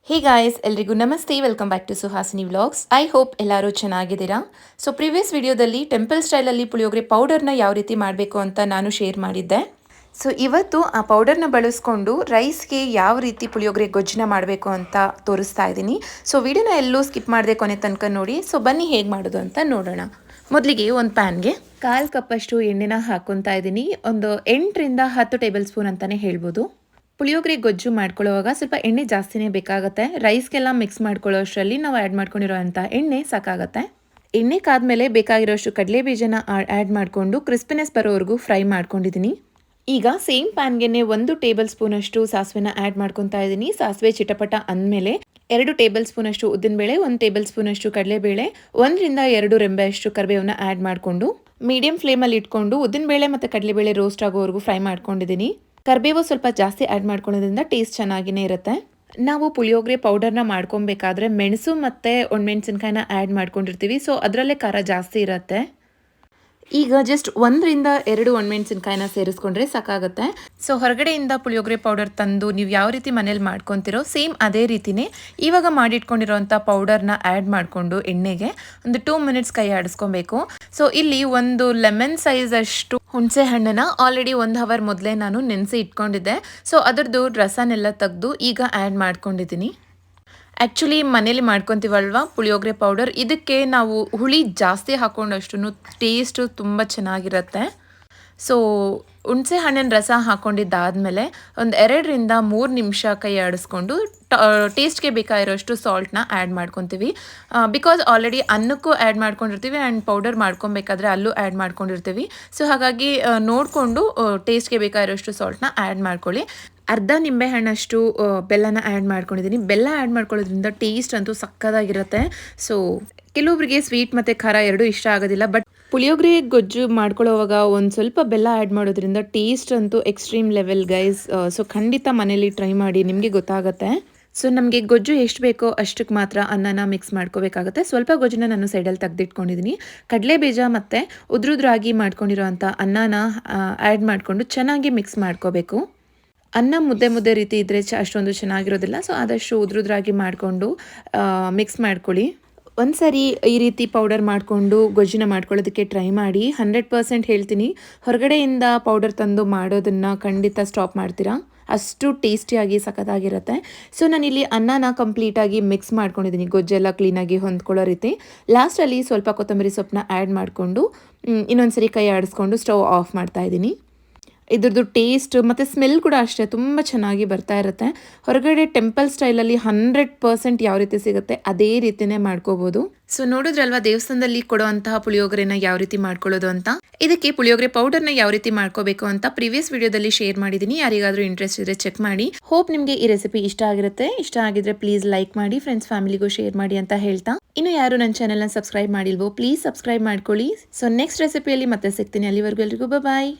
ಹೇ guys, ಎಲ್ರಿಗೂ ನಮಸ್ತೆ. Welcome back to Suhasini vlogs. I hope ಎಲ್ಲರೂ ಚೆನ್ನಾಗಿದ್ದೀರಾ. ಸೊ ಪ್ರಿವಿಯಸ್ ವಿಡಿಯೋದಲ್ಲಿ ಟೆಂಪಲ್ ಸ್ಟೈಲಲ್ಲಿ ಪುಳಿಯೋಗರೆ ಪೌಡರ್ನ ಯಾವ ರೀತಿ ಮಾಡಬೇಕು ಅಂತ ನಾನು ಶೇರ್ ಮಾಡಿದ್ದೆ. ಸೊ ಇವತ್ತು ಆ ಪೌಡರ್ನ ಬಳಸ್ಕೊಂಡು ರೈಸ್ಗೆ ಯಾವ ರೀತಿ ಪುಳಿಯೋಗರೆ ಗೊಜ್ಜನ್ನ ಮಾಡಬೇಕು ಅಂತ ತೋರಿಸ್ತಾ ಇದ್ದೀನಿ. ಸೊ ವಿಡಿಯೋನ ಎಲ್ಲೂ ಸ್ಕಿಪ್ ಮಾಡದೆ ಕೊನೆ ತನಕ ನೋಡಿ. ಸೊ ಬನ್ನಿ ಹೇಗೆ ಮಾಡೋದು ಅಂತ ನೋಡೋಣ. ಮೊದಲಿಗೆ ಒಂದು ಪ್ಯಾನ್ಗೆ 1/4 ಕಪ್ಪಷ್ಟು ಎಣ್ಣೆನ ಹಾಕ್ಕೊತಾ ಇದ್ದೀನಿ. ಒಂದು 8ರಿಂದ 10 ಟೇಬಲ್ ಸ್ಪೂನ್ ಅಂತಲೇ ಹೇಳ್ಬೋದು. ಪುಳಿಯೋಗರೆ ಗೊಜ್ಜು ಮಾಡ್ಕೊಳ್ಳೋವಾಗ ಸ್ವಲ್ಪ ಎಣ್ಣೆ ಜಾಸ್ತಿನೇ ಬೇಕಾಗುತ್ತೆ. ರೈಸ್ಗೆಲ್ಲ ಮಿಕ್ಸ್ ಮಾಡ್ಕೊಳ್ಳೋ ಅಷ್ಟರಲ್ಲಿ ನಾವು ಆ್ಯಡ್ ಮಾಡ್ಕೊಂಡಿರೋವಂಥ ಎಣ್ಣೆ ಸಾಕಾಗುತ್ತೆ. ಎಣ್ಣೆ ಕಾದ್ಮೇಲೆ ಬೇಕಾಗಿರೋಷ್ಟು ಕಡಲೆ ಬೀಜನ ಆ್ಯಡ್ ಮಾಡಿಕೊಂಡು ಕ್ರಿಸ್ಪಿನೆಸ್ ಬರೋವರೆಗೂ ಫ್ರೈ ಮಾಡ್ಕೊಂಡಿದ್ದೀನಿ. ಈಗ ಸೇಮ್ ಪ್ಯಾನ್ಗೆ 1 ಟೇಬಲ್ ಸ್ಪೂನ್ ಅಷ್ಟು ಸಾಸಿವೆನ ಆ್ಯಡ್ ಮಾಡ್ಕೊತಾ ಇದ್ದೀನಿ. ಸಾಸಿವೆ ಚಿಟಪಟ ಅಂದಮೇಲೆ 2 ಟೇಬಲ್ ಸ್ಪೂನ್ ಅಷ್ಟು ಉದ್ದಿನಬೇಳೆ, 1 ಟೇಬಲ್ ಸ್ಪೂನ್ ಅಷ್ಟು ಕಡಲೆಬೇಳೆ, 1ರಿಂದ 2 ರೆಂಬೆ ಅಷ್ಟು ಕರಿಬೇವನ್ನ ಆ್ಯಡ್ ಮಾಡಿಕೊಂಡು ಮೀಡಿಯಂ ಫ್ಲೇಮಲ್ಲಿ ಇಟ್ಕೊಂಡು ಉದ್ದಿನಬೇಳೆ ಮತ್ತು ಕಡಲೆಬೇಳೆ ರೋಸ್ಟ್ ಆಗೋವರೆಗೂ ಫ್ರೈ ಮಾಡ್ಕೊಂಡಿದ್ದೀನಿ. ಕರಿಬೇವು ಸ್ವಲ್ಪ ಜಾಸ್ತಿ ಆ್ಯಡ್ ಮಾಡ್ಕೊಳ್ಳೋದ್ರಿಂದ ಟೇಸ್ಟ್ ಚೆನ್ನಾಗಿಯೇ ಇರುತ್ತೆ. ನಾವು ಪುಳಿಯೋಗರೆ ಪೌಡರ್ನ ಮಾಡ್ಕೊಬೇಕಾದ್ರೆ ಮೆಣಸು ಮತ್ತು ಒಣಮೆಣಸಿನ್ಕಾಯಿನ ಆ್ಯಡ್ ಮಾಡ್ಕೊಂಡಿರ್ತೀವಿ. ಸೊ ಅದರಲ್ಲೇ ಖಾರ ಜಾಸ್ತಿ ಇರುತ್ತೆ. ಈಗ ಜಸ್ಟ್ 1ರಿಂದ 2 ಒಣಮೆಣಸಿನ್ಕಾಯಿನ ಸೇರಿಸ್ಕೊಂಡ್ರೆ ಸಾಕಾಗುತ್ತೆ. ಸೊ ಹೊರಗಡೆಯಿಂದ ಪುಳಿಯೋಗರೆ ಪೌಡರ್ ತಂದು ನೀವು ಯಾವ ರೀತಿ ಮನೇಲಿ ಮಾಡ್ಕೊತಿರೋ ಸೇಮ್ ಅದೇ ರೀತಿನೇ ಇವಾಗ ಮಾಡಿಟ್ಕೊಂಡಿರೋಂಥ ಪೌಡರ್ನ ಆ್ಯಡ್ ಮಾಡಿಕೊಂಡು ಎಣ್ಣೆಗೆ ಒಂದು 2 ಮಿನಿಟ್ಸ್ ಕೈ ಆಡಿಸ್ಕೊಬೇಕು. ಸೊ ಇಲ್ಲಿ ಒಂದು ಲೆಮನ್ ಸೈಜ್ ಅಷ್ಟು ಹುಣಸೆ ಹಣ್ಣನ್ನು ಆಲ್ರೆಡಿ 1 ಅವರ್ ಮೊದಲೇ ನಾನು ನೆನೆಸಿ ಇಟ್ಕೊಂಡಿದ್ದೆ. ಸೊ ಅದರದ್ದು ರಸನೆಲ್ಲ ತೆಗೆದು ಈಗ ಆ್ಯಡ್ ಮಾಡ್ಕೊಂಡಿದ್ದೀನಿ. ಆ್ಯಕ್ಚುಲಿ ಮನೇಲಿ ಮಾಡ್ಕೊತೀವಲ್ವ ಪುಳಿಯೋಗರೆ ಪೌಡರ್, ಇದಕ್ಕೆ ನಾವು ಹುಳಿ ಜಾಸ್ತಿ ಹಾಕ್ಕೊಂಡಷ್ಟು ಟೇಸ್ಟು ತುಂಬ ಚೆನ್ನಾಗಿರುತ್ತೆ. ಸೊ ಹುಣಸೆ ಹಣ್ಣಿನ ರಸ ಹಾಕ್ಕೊಂಡಿದ್ದಾದಮೇಲೆ ಒಂದು 2ರಿಂದ 3 ನಿಮಿಷ ಕೈ ಆಡಿಸ್ಕೊಂಡು ಟೇಸ್ಟ್ಗೆ ಬೇಕಾಗಿರೋಷ್ಟು ಸಾಲ್ಟ್ನ ಆ್ಯಡ್ ಮಾಡ್ಕೊತೀವಿ. ಬಿಕಾಸ್ ಆಲ್ರೆಡಿ ಅನ್ನಕ್ಕೂ ಆ್ಯಡ್ ಮಾಡ್ಕೊಂಡಿರ್ತೀವಿ ಆ್ಯಂಡ್ ಪೌಡರ್ ಮಾಡ್ಕೊಬೇಕಾದ್ರೆ ಅಲ್ಲೂ ಆ್ಯಡ್ ಮಾಡ್ಕೊಂಡಿರ್ತೀವಿ. ಸೊ ಹಾಗಾಗಿ ನೋಡಿಕೊಂಡು ಟೇಸ್ಟ್ಗೆ ಬೇಕಾಗಿರೋಷ್ಟು ಸಾಲ್ಟ್ನ ಆ್ಯಡ್ ಮಾಡ್ಕೊಳ್ಳಿ. ಅರ್ಧ ನಿಂಬೆಹಣ್ಣಷ್ಟು ಬೆಲ್ಲನ ಆ್ಯಡ್ ಮಾಡ್ಕೊಂಡಿದ್ದೀನಿ. ಬೆಲ್ಲ ಆ್ಯಡ್ ಮಾಡ್ಕೊಳ್ಳೋದ್ರಿಂದ ಟೇಸ್ಟ್ ಅಂತೂ ಸಕ್ಕತ್ತಾಗಿರುತ್ತೆ. ಸೊ ಕೆಲವೊಬ್ಬರಿಗೆ ಸ್ವೀಟ್ ಮತ್ತು ಖಾರ ಎರಡೂ ಇಷ್ಟ ಆಗೋದಿಲ್ಲ. ಬಟ್ ಪುಳಿಯೋಗರೆ ಗೊಜ್ಜು ಮಾಡ್ಕೊಳ್ಳೋವಾಗ ಒಂದು ಸ್ವಲ್ಪ ಬೆಲ್ಲ ಆ್ಯಡ್ ಮಾಡೋದ್ರಿಂದ ಟೇಸ್ಟ್ ಅಂತೂ ಎಕ್ಸ್ಟ್ರೀಮ್ ಲೆವೆಲ್ ಗೈಸ್. ಸೊ ಖಂಡಿತ ಮನೇಲಿ ಟ್ರೈ ಮಾಡಿ, ನಿಮಗೆ ಗೊತ್ತಾಗುತ್ತೆ. ಸೊ ನಮಗೆ ಗೊಜ್ಜು ಎಷ್ಟು ಬೇಕೋ ಅಷ್ಟಕ್ಕೆ ಮಾತ್ರ ಅನ್ನನ ಮಿಕ್ಸ್ ಮಾಡ್ಕೋಬೇಕಾಗುತ್ತೆ. ಸ್ವಲ್ಪ ಗೊಜ್ಜನ್ನ ನಾನು ಸೈಡಲ್ಲಿ ತೆಗೆದಿಟ್ಕೊಂಡಿದ್ದೀನಿ. ಕಡಲೆ ಬೀಜ ಮತ್ತು ಉದ್ರುದ್ರಾಗಿ ಮಾಡ್ಕೊಂಡಿರೋ ಅಂಥ ಅನ್ನನ ಆ್ಯಡ್ ಮಾಡಿಕೊಂಡು ಚೆನ್ನಾಗಿ ಮಿಕ್ಸ್ ಮಾಡ್ಕೋಬೇಕು. ಅನ್ನ ಮುದ್ದೆ ರೀತಿ ಇದ್ದರೆ ಅಷ್ಟೊಂದು ಚೆನ್ನಾಗಿರೋದಿಲ್ಲ. ಸೊ ಆದಷ್ಟು ಉದ್ರುದ್ರಾಗಿ ಮಾಡಿಕೊಂಡು ಮಿಕ್ಸ್ ಮಾಡ್ಕೊಳ್ಳಿ. ಒಂದು ಸರಿ ಈ ರೀತಿ ಪೌಡರ್ ಮಾಡಿಕೊಂಡು ಗೊಜ್ಜನ್ನ ಮಾಡ್ಕೊಳ್ಳೋದಕ್ಕೆ ಟ್ರೈ ಮಾಡಿ. 100% ಹೇಳ್ತೀನಿ, ಹೊರಗಡೆಯಿಂದ ಪೌಡರ್ ತಂದು ಮಾಡೋದನ್ನು ಖಂಡಿತ ಸ್ಟಾಪ್ ಮಾಡ್ತೀರಾ. ಅಷ್ಟು ಟೇಸ್ಟಿಯಾಗಿ ಸಖತ್ತಾಗಿರುತ್ತೆ. ಸೊ ನಾನಿಲ್ಲಿ ಅನ್ನನ ಕಂಪ್ಲೀಟಾಗಿ ಮಿಕ್ಸ್ ಮಾಡ್ಕೊಂಡಿದ್ದೀನಿ, ಗೊಜ್ಜೆಲ್ಲ ಕ್ಲೀನಾಗಿ ಹೊಂದ್ಕೊಳ್ಳೋ ರೀತಿ. ಲಾಸ್ಟಲ್ಲಿ ಸ್ವಲ್ಪ ಕೊತ್ತಂಬರಿ ಸೊಪ್ಪನ್ನ ಆ್ಯಡ್ ಮಾಡಿಕೊಂಡು ಇನ್ನೊಂದು ಸರಿ ಕೈ ಆಡಿಸ್ಕೊಂಡು ಸ್ಟವ್ ಆಫ್ ಮಾಡ್ತಾಯಿದ್ದೀನಿ. ಇದ್ರದ್ದು ಟೇಸ್ಟ್ ಮತ್ತು ಸ್ಮೆಲ್ ಕೂಡ ಅಷ್ಟೇ ತುಂಬ ಚೆನ್ನಾಗಿ ಬರ್ತಾ ಇರುತ್ತೆ. ಹೊರಗಡೆ ಟೆಂಪಲ್ ಸ್ಟೈಲಲ್ಲಿ 100% ಯಾವ ರೀತಿ ಸಿಗುತ್ತೆ ಅದೇ ರೀತಿಯೇ ಮಾಡ್ಕೋಬೋದು. ಸೊ ನೋಡಿದ್ರಲ್ವಾ ದೇವಸ್ಥಾನದಲ್ಲಿ ಕೊಡೋವಂತಹ ಪುಳಿಯೋಗರೆನ ಯಾವ ರೀತಿ ಮಾಡ್ಕೊಳ್ಳೋದು ಅಂತ. ಇದಕ್ಕೆ ಪುಳಿಯೋಗರೆ ಪೌಡರ್ನ ಯಾವ ರೀತಿ ಮಾಡ್ಕೋಬೇಕು ಅಂತ ಪ್ರಿವಿಯಸ್ ವಿಡಿಯೋದಲ್ಲಿ ಶೇರ್ ಮಾಡಿದ್ದೀನಿ. ಯಾರಿಗಾದ್ರೂ ಇಂಟ್ರೆಸ್ಟ್ ಇದ್ರೆ ಚೆಕ್ ಮಾಡಿ. ಹೋಪ್ ನಿಮಗೆ ಈ ರೆಸಿಪಿ ಇಷ್ಟ ಆಗಿರುತ್ತೆ. ಇಷ್ಟ ಆಗಿದ್ರೆ ಪ್ಲೀಸ್ ಲೈಕ್ ಮಾಡಿ, ಫ್ರೆಂಡ್ಸ್ ಫ್ಯಾಮಿಲಿಗೂ ಶೇರ್ ಮಾಡಿ ಅಂತ ಹೇಳ್ತಾ, ಇನ್ನು ಯಾರು ನನ್ನ ಚಾನೆಲ್ನ ಸಬ್ಸ್ಕ್ರೈಬ್ ಮಾಡಿಲ್ವೋ ಪ್ಲೀಸ್ ಸಬ್ಸ್ಕ್ರೈಬ್ ಮಾಡ್ಕೊಳ್ಳಿ. ಸೊ ನೆಕ್ಸ್ಟ್ ರೆಸಿಪಿಯಲ್ಲಿ ಮತ್ತೆ ಸಿಗ್ತೀನಿ. ಅಲ್ಲಿವರೆಗೂ ಎಲ್ರಿಗೂ ಬಾಯ್.